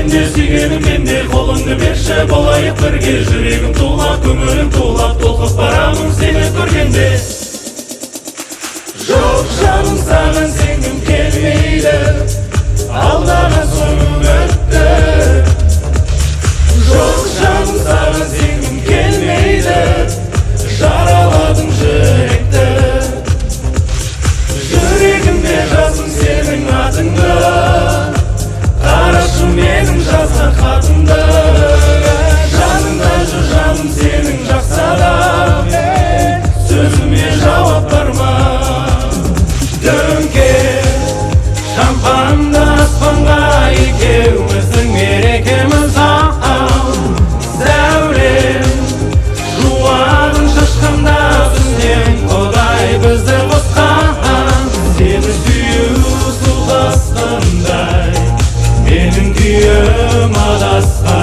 Менде сүйгенім менде, қолыңды берші болайық бірге. Жүрегім тулап, көңілім тулап, толқып барамын сені көргенде. Жоқ жаным, саған сенгім келмейді, алдаған соңым өтті. Жоқ жаным, саған сенгім келмейді, жараладың жүректі. Жүрегімде жаздым сенің атыңды, қарашы менің жазған хатымды. Жанымда жүр жаным сенің жақсы адам, сөзіме жауап бар ма? Дөңкек шампанды аспанға, екеуміздің мерекеміз зәулем жуағын шашқанда, түннен Құдай бізді қосқан. Сені сүю су тасқандай, менің күйім адасқан.